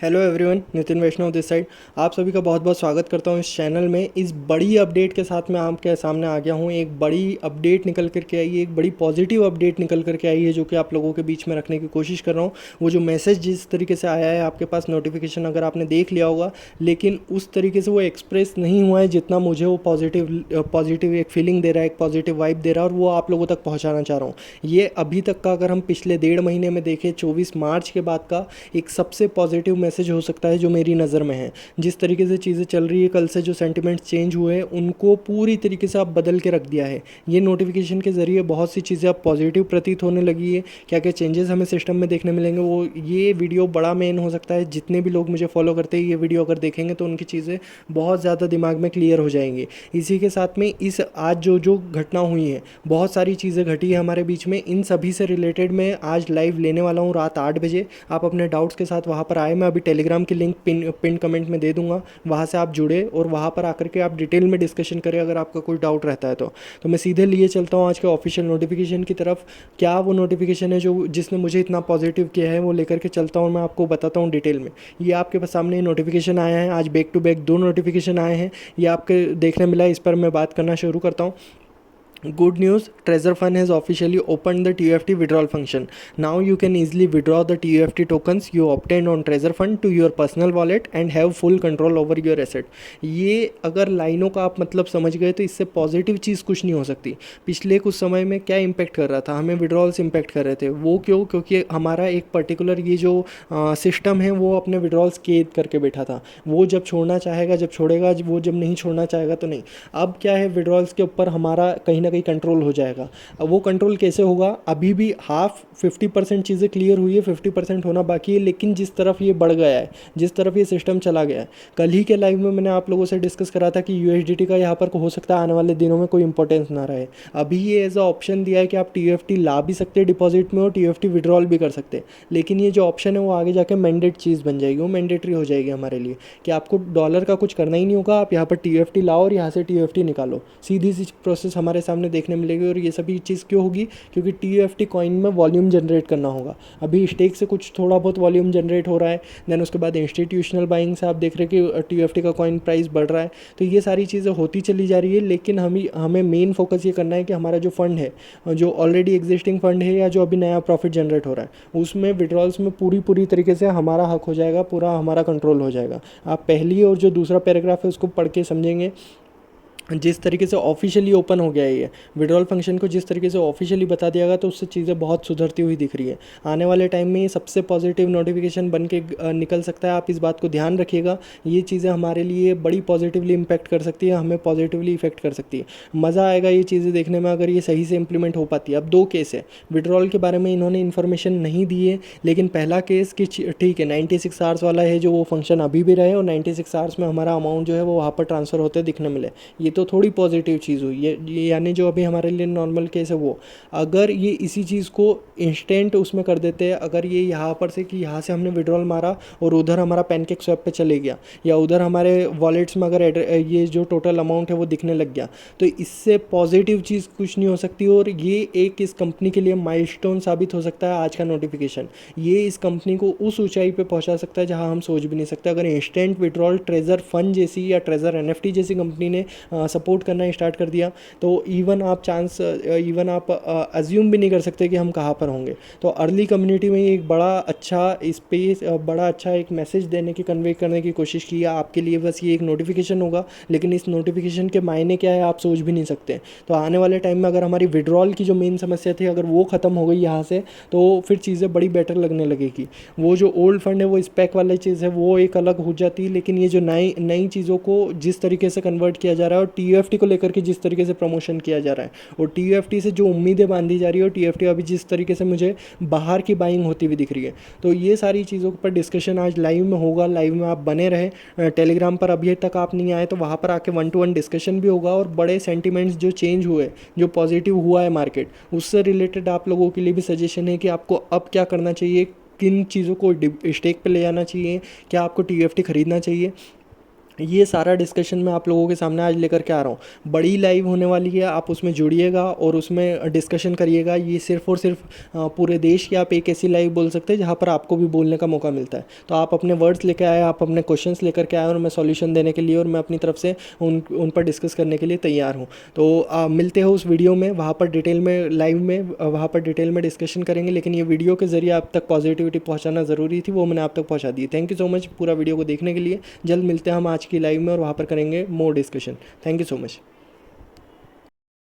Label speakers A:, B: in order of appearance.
A: Hello everyone, Nitin Vaishnav this side. आप सभी का बहुत बहुत स्वागत करता हूं इस चैनल में। इस बड़ी अपडेट के साथ मैं आपके सामने आ गया हूं। एक बड़ी अपडेट निकल करके आई है, एक बड़ी पॉजिटिव अपडेट निकल करके आई है जो कि आप लोगों के बीच में रखने की कोशिश कर रहा हूं। वो जो मैसेज जिस तरीके से आया है आपके पास नोटिफिकेशन, अगर आपने देख लिया होगा, लेकिन उस तरीके से वो एक्सप्रेस नहीं हुआ है जितना मुझे वो पॉजिटिव एक फीलिंग दे रहा है, एक पॉजिटिव वाइब दे रहा है, और वो आप लोगों तक पहुँचाना चाह रहा हूँ। ये अभी तक का, अगर हम पिछले 1.5 महीने में देखें, 24 मार्च के बाद का एक सबसे पॉजिटिव मैसेज हो सकता है जो मेरी नज़र में है। जिस तरीके से चीज़ें चल रही है, कल से जो सेंटिमेंट्स चेंज हुए हैं उनको पूरी तरीके से अब बदल के रख दिया है। ये नोटिफिकेशन के ज़रिए बहुत सी चीज़ें अब पॉजिटिव प्रतीत होने लगी है। क्या क्या चेंजेस हमें सिस्टम में देखने मिलेंगे, वो ये वीडियो बड़ा मेन हो सकता है। जितने भी लोग मुझे फॉलो करते हैं, ये वीडियो अगर देखेंगे तो उनकी चीज़ें बहुत ज़्यादा दिमाग में क्लियर हो जाएंगी। इसी के साथ में इस आज जो जो घटना हुई है, बहुत सारी चीज़ें घटी है हमारे बीच में, इन सभी से रिलेटेड मैं आज लाइव लेने वाला हूँ रात 8 बजे। आप अपने डाउट्स के साथ वहाँ पर आए। मैं अभी टेलीग्राम की लिंक पिन कमेंट में दे दूंगा, वहाँ से आप जुड़े और वहाँ पर आकर के आप डिटेल में डिस्कशन करें अगर आपका कोई डाउट रहता है तो मैं सीधे लिए चलता हूँ आज के ऑफिशियल नोटिफिकेशन की तरफ। क्या वो नोटिफिकेशन है जो जिसने मुझे इतना पॉजिटिव किया है, वो लेकर के चलता हूँ, मैं आपको बताता हूँ डिटेल में। ये आपके पास सामने नोटिफिकेशन आया है, आज बैक टू बैक 2 नोटिफिकेशन आए हैं, ये आपके देखने मिला है। इस पर मैं बात करना शुरू करता हूँ। Good news, Trezor Fund has officially opened the TUFT withdrawal function. Now you can easily withdraw the TUFT tokens you obtained on Trezor Fund to your personal wallet and have full control over your asset. ये अगर लाइनों का आप मतलब समझ गए तो इससे पॉजिटिव चीज़ कुछ नहीं हो सकती। पिछले कुछ समय में क्या इम्पैक्ट कर रहा था, हमें विड्रॉल्स इम्पैक्ट कर रहे थे। वो क्यों? क्योंकि हमारा एक पर्टिकुलर ये जो सिस्टम है वो अपने विड्रॉल्स कैद करके बैठा था। वो जब छोड़ना चाहेगा जब छोड़ेगा, वो जब नहीं छोड़ना चाहेगा तो नहीं। अब क्या है, विड्रॉल्स के ऊपर हमारा कहीं ना कहीं कंट्रोल हो जाएगा। अब वो कंट्रोल कैसे होगा? अभी भी 50% चीज़ें क्लियर हुई है, 50% होना बाकी है, लेकिन जिस तरफ ये बढ़ गया है, जिस तरफ ये सिस्टम चला गया है, कल ही के लाइव में मैंने आप लोगों से डिस्कस करा था कि यूएसडीटी का यहाँ पर हो सकता है आने वाले दिनों में कोई इंपॉर्टेंस ना रहे। अभी ये एज अ ऑप्शन दिया है कि आप टीएफटी ला भी सकते हैं डिपॉजिट में और टीएफटी विड्रॉल भी कर सकते हैं, लेकिन ये जो ऑप्शन है वो आगे जाके मैंडेट चीज़ बन जाएगी, वो मैंडेटरी हो जाएगी हमारे लिए कि आपको डॉलर का कुछ करना ही नहीं होगा। आप यहाँ पर टीएफटी लाओ और यहाँ से टीएफटी निकालो, सीधी सी प्रोसेस हमारे सामने देखने मिलेगी। और ये सभी चीज़ क्यों होगी? क्योंकि टीयूएफटी कॉइन में वॉल्यूम जनरेट करना होगा। अभी स्टेक से कुछ थोड़ा बहुत वॉल्यूम जनरेट हो रहा है, देन उसके बाद इंस्टीट्यूशनल बाइंग से आप देख रहे हैं कि टीयूएफटी का कॉइन प्राइस बढ़ रहा है। तो ये सारी चीज़ें होती चली जा रही है, लेकिन हमें मेन फोकस ये करना है कि हमारा जो फंड है, जो ऑलरेडी एग्जिस्टिंग फंड है या जो अभी नया प्रॉफिट जनरेट हो रहा है, उसमें विड्रॉल्स में पूरी तरीके से हमारा हक हो जाएगा, पूरा हमारा कंट्रोल हो जाएगा। आप पहली और जो दूसरा पैराग्राफ है उसको पढ़ के समझेंगे। जिस तरीके से ऑफिशियली ओपन हो गया है ये विड्रॉल फंक्शन को, जिस तरीके से ऑफिशियली बता दिया गया, तो उससे चीज़ें बहुत सुधरती हुई दिख रही है। आने वाले टाइम में ये सबसे पॉजिटिव नोटिफिकेशन बन के निकल सकता है। आप इस बात को ध्यान रखिएगा। ये चीज़ें हमारे लिए बड़ी पॉजिटिवली इम्पैक्ट कर सकती है, हमें पॉजिटिवली इफेक्ट कर सकती है। मज़ा आएगा ये चीज़ें देखने में अगर ये सही से इंप्लीमेंट हो पाती है। अब 2 केस है विड्रॉल के बारे में, इन्होंने इन्फॉर्मेशन नहीं दी है, लेकिन पहला केस कि ठीक है 96 आवर्स वाला है, जो वो फंक्शन अभी भी रहे और 96 आवर्स में हमारा अमाउंट जो है वो वहाँ पर ट्रांसफ़र होते दिखने मिले। ये तो थोड़ी पॉजिटिव चीज़ हुई ये, यानी जो अभी हमारे लिए नॉर्मल केस है वो, अगर ये इसी चीज़ को इंस्टेंट उसमें कर देते हैं, अगर ये यहाँ पर से कि यहाँ से हमने विड्रॉल मारा और उधर हमारा पैनकेक स्वैप पे चले गया, या उधर हमारे वॉलेट्स में अगर ये जो टोटल अमाउंट है वो दिखने लग गया, तो इससे पॉजिटिव चीज़ कुछ नहीं हो सकती। और ये एक इस कंपनी के लिए माइलस्टोन साबित हो सकता है आज का नोटिफिकेशन। ये इस कंपनी को उस ऊंचाई पे पहुंचा सकता है जहां हम सोच भी नहीं सकते। अगर इंस्टेंट विड्रॉल ट्रेजर फंड जैसी या ट्रेजर एनएफटी जैसी कंपनी ने सपोर्ट करना स्टार्ट कर दिया, तो इवन आप अज्यूम भी नहीं कर सकते कि हम कहाँ पर होंगे। तो अर्ली कम्युनिटी में एक बड़ा अच्छा स्पेस, बड़ा अच्छा एक मैसेज देने की, कन्वे करने की कोशिश की है आपके लिए। बस ये एक नोटिफिकेशन होगा, लेकिन इस नोटिफिकेशन के मायने क्या है आप सोच भी नहीं सकते। तो आने वाले टाइम में अगर हमारी विड्रॉल की जो मेन समस्या थी, अगर वो ख़त्म हो गई यहाँ से, तो फिर चीज़ें बड़ी बेटर लगने लगेगी। वो जो ओल्ड फंड है, वो स्पेक वाली चीज़ है, वो एक अलग हो जाती है, लेकिन ये जो नई चीज़ों को जिस तरीके से कन्वर्ट किया जा रहा है और टीयूएफटी को लेकर के जिस तरीके से प्रमोशन किया जा रहा है, और टीयूएफटी से जो उम्मीदें बांधी जा रही है, और टीयूएफटी अभी जिस तरीके से मुझे बाहर की बाइंग होती हुई दिख रही है, तो ये सारी चीज़ों पर डिस्कशन आज लाइव में होगा। लाइव में आप बने रहे। टेलीग्राम पर अभी तक आप नहीं आए तो वहाँ पर आके 1-to-1 डिस्कशन भी होगा, और बड़े सेंटिमेंट्स जो चेंज हुए, जो पॉजिटिव हुआ है मार्केट, उससे रिलेटेड आप लोगों के लिए भी सजेशन है कि आपको अब क्या करना चाहिए, किन चीज़ों को स्टेक पे ले जाना चाहिए, क्या आपको टीयूएफटी खरीदना चाहिए। ये सारा डिस्कशन मैं आप लोगों के सामने आज लेकर के आ रहा हूँ। बड़ी लाइव होने वाली है, आप उसमें जुड़िएगा और उसमें डिस्कशन करिएगा। ये सिर्फ़ और सिर्फ पूरे देश की आप एक ऐसी लाइव बोल सकते हैं जहाँ पर आपको भी बोलने का मौका मिलता है। तो आप अपने वर्ड्स लेके आए, आप अपने क्वेश्चंस लेकर के आए और मैं सॉल्यूशन देने के लिए और मैं अपनी तरफ से उन पर डिस्कस करने के लिए तैयार हूँ। तो मिलते हो उस वीडियो में, वहाँ पर डिटेल में लाइव में वहाँ पर डिटेल में डिस्कशन करेंगे। लेकिन ये वीडियो के ज़रिए आप तक पॉजिटिविटी पहुँचाना ज़रूरी थी, वो मैंने आप तक पहुँचा दी। थैंक यू सो मच पूरा वीडियो को देखने के लिए। जल्द मिलते हैं हम आज की लाइव में और वहाँ पर करेंगे more discussion. Thank you so much.